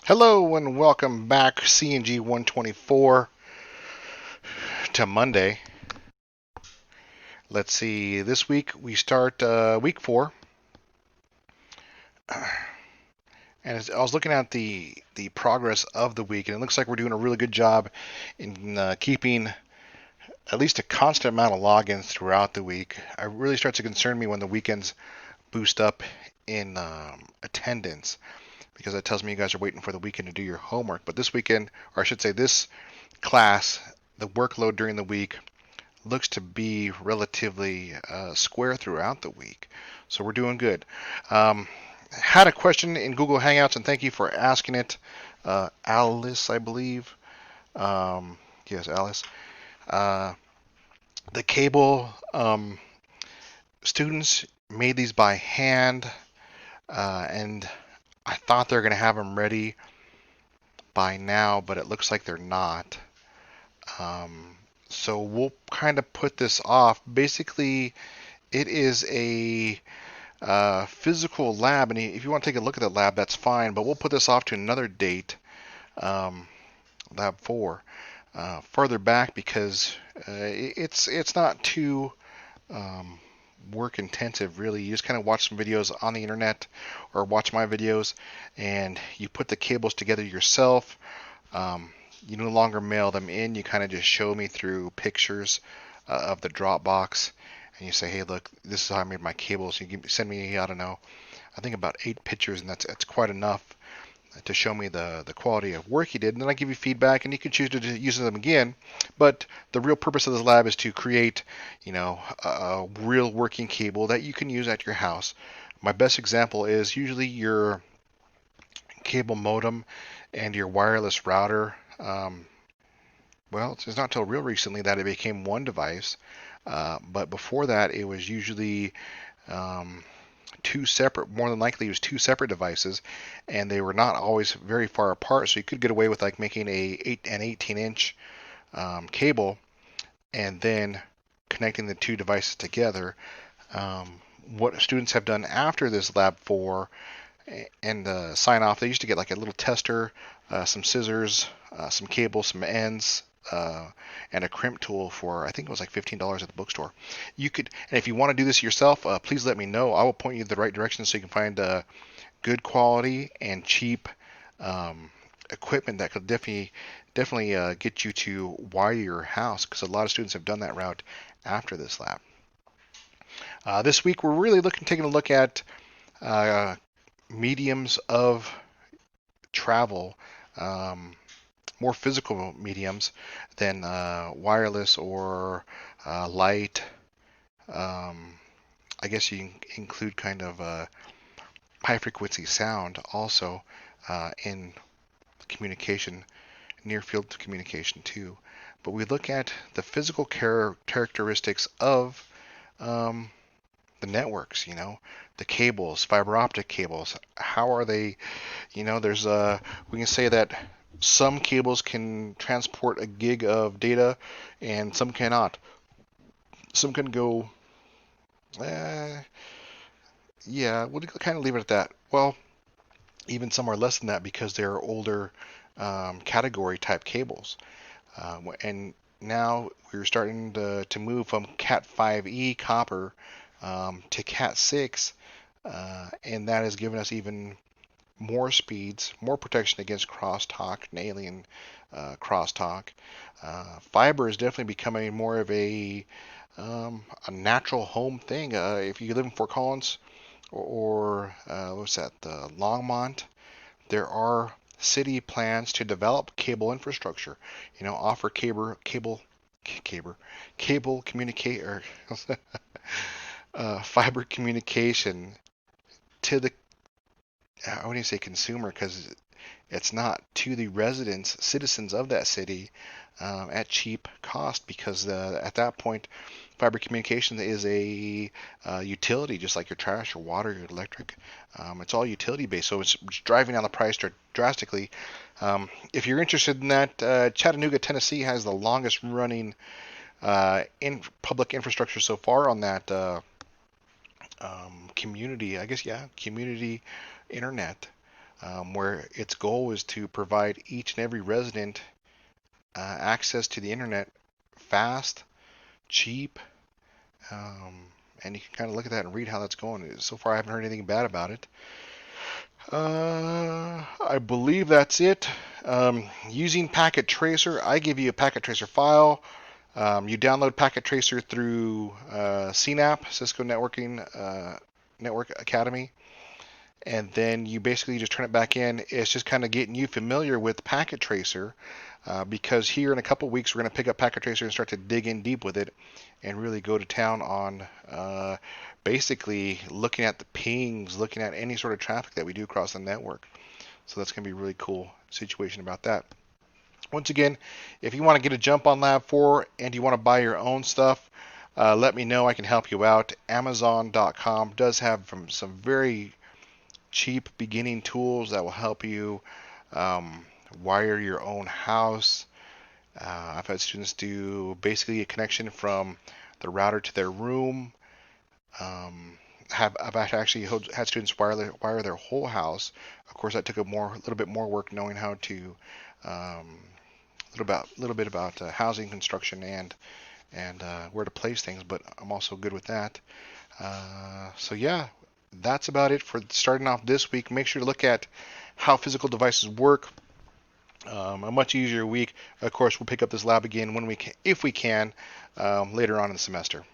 Hello and welcome back, CNG 124 to Monday. Let's see, this week we start week 4. And I was looking at the progress of the week, and it looks like we're doing a really good job in keeping at least a constant amount of logins throughout the week. It really starts to concern me when the weekends boost up in attendance because that tells me you guys are waiting for the weekend to do your homework. But this weekend, or I should say this class, the workload during the week looks to be relatively square throughout the week. So we're doing good. Had a question in Google Hangouts, and thank you for asking it. Alice, I believe. Yes, Alice. Uh, the cable students made these by hand, and I thought they were going to have them ready by now, but it looks like they're not. Um, so we'll kind of put this off. Basically, it is a physical lab, and if you want to take a look at the lab, that's fine. But we'll put this off to another date, um, lab 4, further back because it's not too um, work intensive really. You just kind of watch some videos on the internet or watch my videos, and you put the cables together yourself. Um, you no longer mail them in. You kind of just show me through pictures of the Dropbox, and you say, "Hey, look, this is how I made my cables." Send me, I don't know, I think about 8 pictures, and that's quite enough to show me the quality of work you did. And then I give you feedback, and you can choose to use them again. But the real purpose of this lab is to create, a real working cable that you can use at your house. My best example is usually your cable modem and your wireless router. Well, it's not until real recently that it became one device. But before that, it was usually um, two separate, more than likely, it was two separate devices, and they were not always very far apart. So you could get away with like making an 18-inch cable and then connecting the two devices together. What students have done after this lab 4 and sign off, they used to get like a little tester, some scissors, some cables, some ends, uh, and a crimp tool for I think it was like $15 at the bookstore. You could, and if you want to do this yourself, please let me know. I will point you in the right direction so you can find good quality and cheap um, equipment that could definitely get you to wire your house because a lot of students have done that route after this lab. This week we're really taking a look at uh, mediums of travel, um, more physical mediums than wireless or light. Um, I guess you can include kind of high frequency sound also in communication, near field communication too. But we look at the physical characteristics of um, the networks, the cables, fiber optic cables. How are they? There's we can say that some cables can transport a gig of data and some cannot. Some can go, uh, yeah, we'll kind of leave it at that. Well, even some are less than that because they're older category type cables. And now we're starting to move from Cat 5e copper to Cat 6, and that has given us even more speeds, more protection against crosstalk and alien crosstalk. Fiber is definitely becoming more of a natural home thing. If you live in Fort Collins or what's that, Longmont, there are city plans to develop cable infrastructure. Offer cable communicate or fiber communication to the I wouldn't say consumer because it's not to the residents, citizens of that city at cheap cost because at that point, fiber communication is a utility, just like your trash, your water, your electric. It's all utility based, so it's driving down the price drastically. If you're interested in that, Chattanooga, Tennessee has the longest running in public infrastructure so far on that community, I guess, yeah, community internet. where its goal is to provide each and every resident access to the internet fast, cheap, um, and you can kind of look at that and read how that's going. So far, I haven't heard anything bad about it. I believe that's it. Using Packet Tracer, I give you a Packet Tracer file. You download Packet Tracer through CNAP, Cisco Network Academy, and then you basically just turn it back in. It's just kind of getting you familiar with Packet Tracer, because here in a couple weeks we're going to pick up Packet Tracer and start to dig in deep with it and really go to town on basically looking at the pings, looking at any sort of traffic that we do across the network. So that's going to be a really cool situation about that. Once again, if you want to get a jump on Lab 4 and you want to buy your own stuff, let me know. I can help you out. Amazon.com does have some very cheap beginning tools that will help you um, wire your own house. I've had students do basically a connection from the router to their room. I've actually had students wire their whole house. Of course, that took a little bit more work, knowing how to little bit about housing construction and where to place things. But I'm also good with that. So yeah, that's about it for starting off this week. Make sure to look at how physical devices work. A much easier week. Of course, we'll pick up this lab again when we can, if we can, later on in the semester.